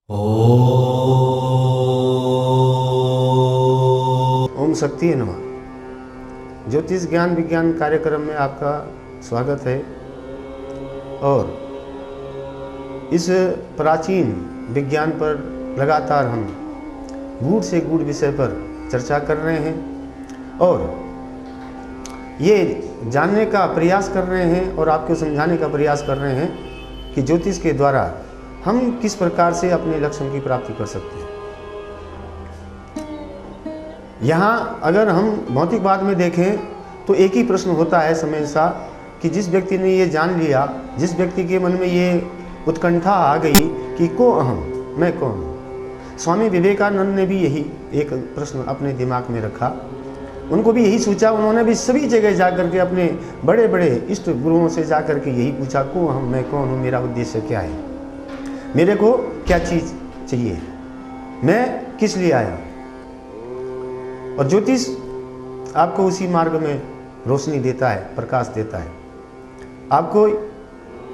ओम शक्ति है नमः। ज्योतिष ज्ञान विज्ञान कार्यक्रम में आपका स्वागत है। और इस प्राचीन विज्ञान पर लगातार हम गूढ़ से गूढ़ विषय पर चर्चा कर रहे हैं और ये जानने का प्रयास कर रहे हैं और आपको समझाने का प्रयास कर रहे हैं कि ज्योतिष के द्वारा हम किस प्रकार से अपने लक्ष्यों की प्राप्ति कर सकते हैं। यहाँ अगर हम भौतिकवाद में देखें तो एक ही प्रश्न होता है हमेशा कि जिस व्यक्ति ने ये जान लिया, जिस व्यक्ति के मन में ये उत्कंठा आ गई कि को अहम, मैं कौन हूँ। स्वामी विवेकानंद ने भी यही एक प्रश्न अपने दिमाग में रखा, उनको भी यही सोचा। उन्होंने भी सभी जगह जाकर के अपने बड़े बड़े इष्ट गुरुओं से जाकर के यही पूछा, को अहम, मैं कौन हूँ, मेरा उद्देश्य क्या है, मेरे को क्या चीज़ चाहिए, मैं किस लिए आया। और ज्योतिष आपको उसी मार्ग में रोशनी देता है, प्रकाश देता है, आपको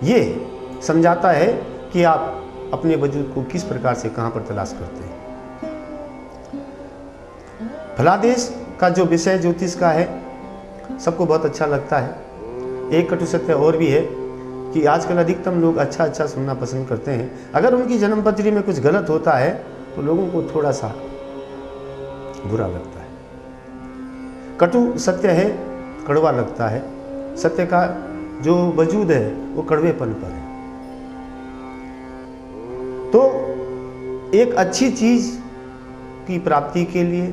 ये समझाता है कि आप अपने वजूद को किस प्रकार से कहाँ पर तलाश करते हैं। फलादेश का जो विषय ज्योतिष का है सबको बहुत अच्छा लगता है। एक कटु सत्य और भी है कि आजकल अधिकतम लोग अच्छा सुनना पसंद करते हैं। अगर उनकी जन्मपत्री में कुछ गलत होता है तो लोगों को थोड़ा सा बुरा लगता है। कटु सत्य है, कड़वा लगता है। सत्य का जो वजूद है वो कड़वेपन पर है। तो एक अच्छी चीज की प्राप्ति के लिए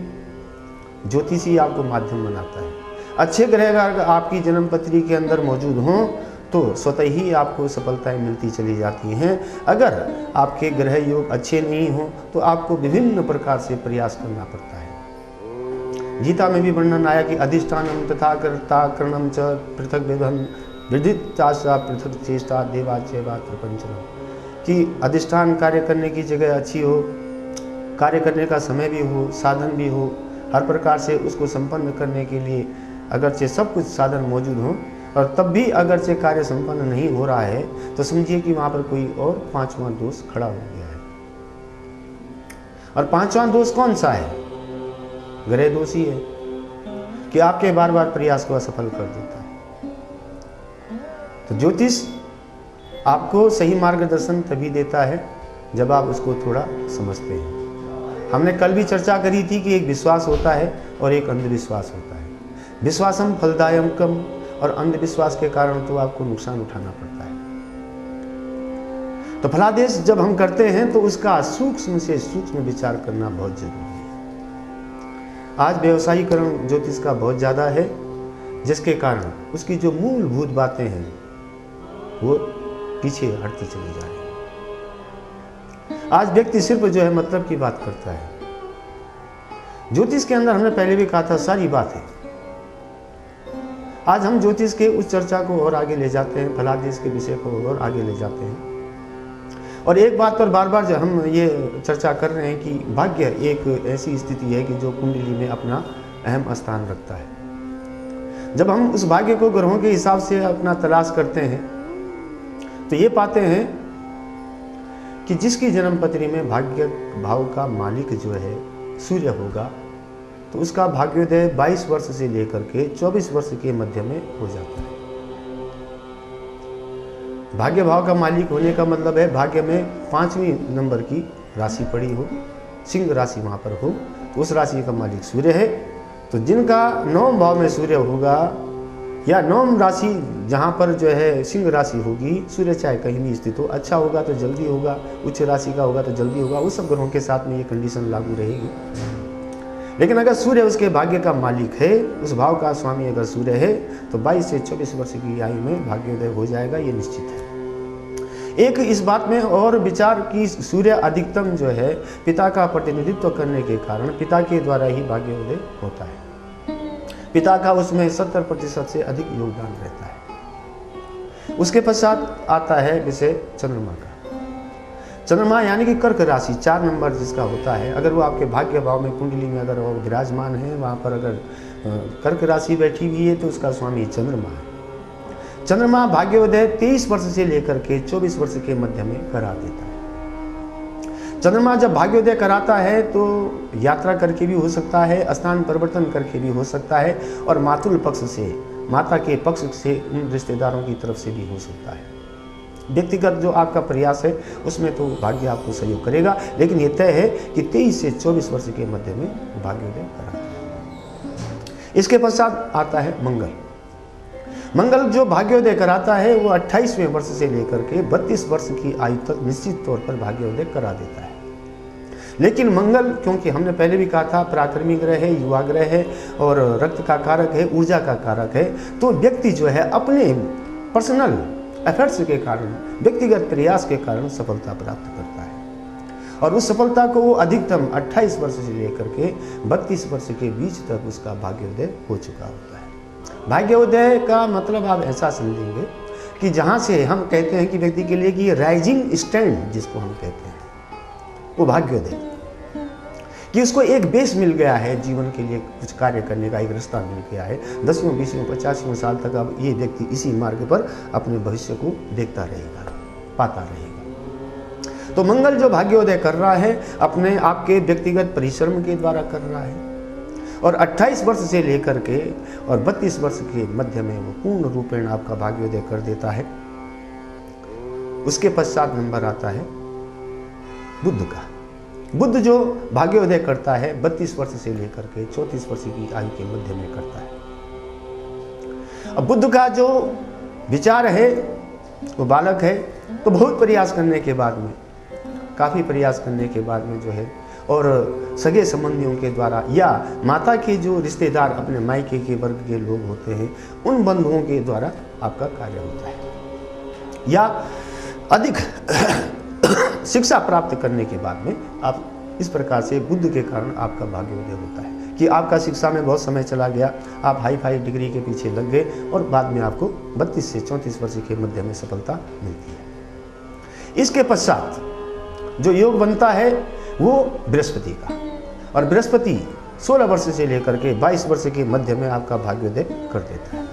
ज्योतिष ही आपको माध्यम बनाता है। अच्छे ग्रह अगर आपकी जन्मपत्री के अंदर मौजूद हों तो स्वतः ही आपको सफलताएं मिलती चली जाती हैं। अगर आपके ग्रह योग अच्छे नहीं हो तो आपको विभिन्न प्रकार से प्रयास करना पड़ता है। गीता में भी वर्णन आया कि अधिष्ठानम तथा कर्ता करणम च पृथक विधन विदित चाशा पृथक चेष्टा देवाचेवा प्रपंचनम, कि अधिष्ठान कार्य करने की जगह अच्छी हो, कार्य करने का समय भी हो, साधन भी हो, हर प्रकार से उसको संपन्न करने के लिए अगरचे सब कुछ साधन मौजूद हो और तब भी अगरचे कार्य संपन्न नहीं हो रहा है तो समझिए कि वहाँ पर कोई और पांचवा दोष खड़ा हो गया है। और पांचवा दोष कौन सा है? ग्रह दोष ही है कि आपके बार बार प्रयास को असफल कर देता है। तो ज्योतिष आपको सही मार्गदर्शन तभी देता है जब आप उसको थोड़ा समझते हैं। हमने कल भी चर्चा करी थी कि एक विश्वास होता है और एक अंधविश्वास होता है। विश्वासम फलदायकम, और अंधविश्वास के कारण तो आपको नुकसान उठाना पड़ता है। तो फलादेश जब हम करते हैं तो उसका सूक्ष्म से सूक्ष्म विचार करना बहुत जरूरी है। आज व्यवसायीकरण ज्योतिष का बहुत ज़्यादा है, जिसके कारण उसकी जो मूलभूत बातें हैं वो पीछे हटती चली जा रही है। आज व्यक्ति सिर्फ जो है मतलब की बात करता है। ज्योतिष के अंदर हमने पहले भी कहा था सारी बात है। आज हम ज्योतिष के उस चर्चा को और आगे ले जाते हैं, फलादेश के विषय को और आगे ले जाते हैं। और एक बात पर बार बार जो हम ये चर्चा कर रहे हैं कि भाग्य एक ऐसी स्थिति है कि जो कुंडली में अपना अहम स्थान रखता है। जब हम उस भाग्य को ग्रहों के हिसाब से अपना तलाश करते हैं तो ये पाते हैं कि जिसकी जन्मपत्री में भाग्य भाव का मालिक जो है सूर्य होगा तो उसका भाग्योदय 22 वर्ष से लेकर के 24 वर्ष के मध्य में हो जाता है। भाग्य भाव का मालिक होने का मतलब है भाग्य में 5वीं नंबर की राशि पड़ी हो, सिंह राशि वहाँ पर हो, तो उस राशि का मालिक सूर्य है। तो जिनका 9वें भाव में सूर्य होगा या 9वीं राशि जहाँ पर जो है सिंह राशि होगी, सूर्य चाहे कहीं भी स्थित हो, अच्छा होगा तो जल्दी होगा, उच्च राशि का होगा तो जल्दी होगा, उस सब ग्रहों के साथ में ये कंडीशन लागू रहेगी। लेकिन अगर सूर्य उसके भाग्य का मालिक है, उस भाव का स्वामी अगर सूर्य है तो 22 से 24 वर्ष की आयु में भाग्योदय हो जाएगा, ये निश्चित है। एक इस बात में और विचार की सूर्य अधिकतम जो है पिता का प्रतिनिधित्व करने के कारण पिता के द्वारा ही भाग्योदय होता है। पिता का उसमें 70% से अधिक योगदान रहता है। उसके पश्चात आता है विषय चंद्रमा का। चंद्रमा यानी कि कर्क राशि 4 नंबर जिसका होता है, अगर वो आपके भाग्य भाव में कुंडली में अगर वो विराजमान है, वहाँ पर अगर कर्क राशि बैठी हुई है तो उसका स्वामी चंद्रमा है। चंद्रमा भाग्योदय 23 वर्ष से लेकर के 24 वर्ष के मध्य में करा देता है। चंद्रमा जब भाग्योदय कराता है तो यात्रा करके भी हो सकता है, स्थान परिवर्तन करके भी हो सकता है, और मातुल पक्ष से, माता के पक्ष से, उन रिश्तेदारों की तरफ से भी हो सकता है। व्यक्तिगत जो आपका प्रयास है उसमें तो भाग्य आपको सहयोग करेगा, लेकिन ये तय है कि 23 से 24 वर्ष के मध्य में भाग्योदय कराता है। इसके पश्चात आता है मंगल। मंगल जो भाग्योदय कराता है वो 28वें वर्ष से लेकर के 32 वर्ष की आयु तक निश्चित तौर पर भाग्योदय करा देता है। लेकिन मंगल, क्योंकि हमने पहले भी कहा था पराक्रमी ग्रह है, युवा ग्रह है और रक्त का कारक है, ऊर्जा का कारक है, तो व्यक्ति जो है अपने पर्सनल एफर्ट्स के कारण, व्यक्तिगत प्रयास के कारण सफलता प्राप्त करता है, और उस सफलता को वो अधिकतम 28 वर्ष से लेकर के 32 वर्ष के बीच तक उसका भाग्योदय हो चुका होता है। भाग्योदय का मतलब आप ऐसा समझेंगे कि जहाँ से हम कहते हैं कि व्यक्ति के लिए कि राइजिंग स्टैंड जिसको हम कहते हैं, वो भाग्योदय, कि उसको एक बेस मिल गया है जीवन के लिए, कुछ कार्य करने का एक रास्ता मिल गया है। 10वें 20वें 50वें साल तक अब ये व्यक्ति इसी मार्ग पर अपने भविष्य को देखता रहेगा, पाता रहेगा। तो मंगल जो भाग्योदय कर रहा है अपने आपके व्यक्तिगत परिश्रम के द्वारा कर रहा है, और 28 वर्ष से लेकर के और 32 वर्ष के मध्य में वो पूर्ण रूपेण आपका भाग्योदय कर देता है। उसके पश्चात नंबर आता है बुध का। बुध जो भाग्योदय करता है 32 वर्ष से लेकर के 34 वर्ष की आयु के मध्य में करता है। अब बुध का जो विचार है वो बालक है, तो बहुत प्रयास करने के बाद में, काफ़ी प्रयास करने के बाद में जो है, और सगे संबंधियों के द्वारा या माता के जो रिश्तेदार अपने मायके के वर्ग के लोग होते हैं, उन बंधुओं के द्वारा आपका कार्य होता है, या अधिक शिक्षा प्राप्त करने के बाद में आप इस प्रकार से बुद्ध के कारण आपका भाग्योदय होता है कि आपका शिक्षा में बहुत समय चला गया, आप हाई फाई डिग्री के पीछे लग गए, और बाद में आपको 32 से 34 वर्ष के मध्य में सफलता मिलती है। इसके पश्चात जो योग बनता है वो बृहस्पति का, और बृहस्पति 16 वर्ष से लेकर के 22 वर्ष के मध्य में आपका भाग्योदय कर देता है।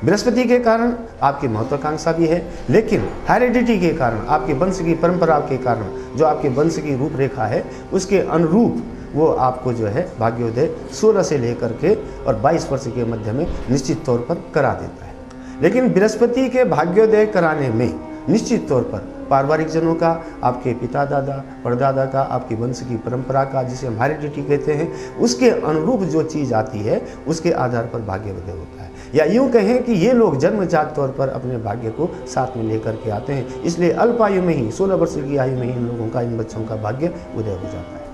बृहस्पति के कारण आपकी महत्वाकांक्षा भी है, लेकिन हेरिडिटी के कारण, आपके वंश की परंपरा के कारण, जो आपके वंश की रूपरेखा है उसके अनुरूप वो आपको जो है भाग्योदय 16 से लेकर के और 22 वर्ष के मध्य में निश्चित तौर पर करा देता है। लेकिन बृहस्पति के भाग्योदय कराने में निश्चित तौर पर पारिवारिक जनों का, आपके पिता दादा परदादा का, आपकी वंश की परंपरा का, जिसे हम हेरिडिटी कहते हैं, उसके अनुरूप जो चीज़ आती है उसके आधार पर भाग्योदय होता है। या यूँ कहें कि ये लोग जन्मजात तौर पर अपने भाग्य को साथ में लेकर के आते हैं, इसलिए अल्प आयु में ही 16 वर्ष की आयु में ही इन लोगों का, इन बच्चों का भाग्य उदय हो जाता है।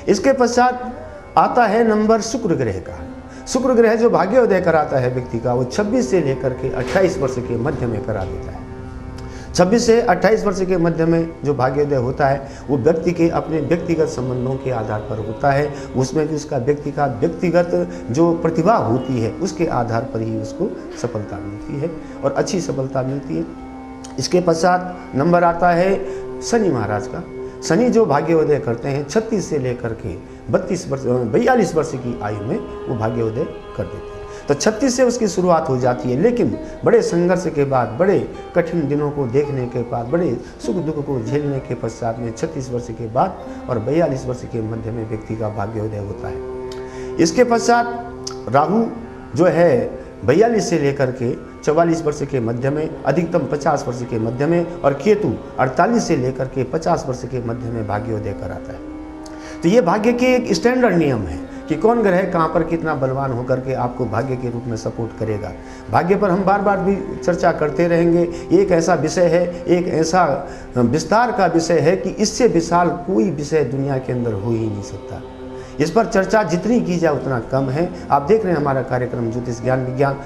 इसके पश्चात आता है नंबर शुक्र ग्रह का। शुक्र ग्रह जो भाग्योदय कराता है व्यक्ति का, वो 26 से लेकर के 28 वर्ष के मध्य में करा देता है। 26 से 28 वर्ष के मध्य में जो भाग्योदय होता है वो व्यक्ति के अपने व्यक्तिगत संबंधों के आधार पर होता है। उसमें भी उसका व्यक्ति का व्यक्तिगत जो प्रतिभा होती है उसके आधार पर ही उसको सफलता मिलती है, और अच्छी सफलता मिलती है। इसके पश्चात नंबर आता है शनि महाराज का। शनि जो भाग्योदय करते हैं 36 से लेकर के 42 वर्ष की आयु में वो भाग्योदय कर देते हैं। तो 36 से उसकी शुरुआत हो जाती है, लेकिन बड़े संघर्ष के बाद, बड़े कठिन दिनों को देखने के बाद, बड़े सुख दुख को झेलने के पश्चात में 36 वर्ष के बाद और 42 वर्ष के मध्य में व्यक्ति का भाग्योदय होता है। इसके पश्चात राहु जो है 42 से लेकर के 44 वर्ष के मध्य में, अधिकतम 50 वर्ष के मध्य में, और केतु 48 से लेकर के 50 वर्ष के मध्य में भाग्योदय कराता है। तो ये भाग्य के एक स्टैंडर्ड नियम है कि कौन ग्रह कहाँ पर कितना बलवान होकर के आपको भाग्य के रूप में सपोर्ट करेगा। भाग्य पर हम बार बार भी चर्चा करते रहेंगे। एक ऐसा विषय है, एक ऐसा विस्तार का विषय है कि इससे विशाल कोई विषय दुनिया के अंदर हो ही नहीं सकता। इस पर चर्चा जितनी की जाए उतना कम है। आप देख रहे हैं हमारा कार्यक्रम ज्योतिष ज्ञान विज्ञान।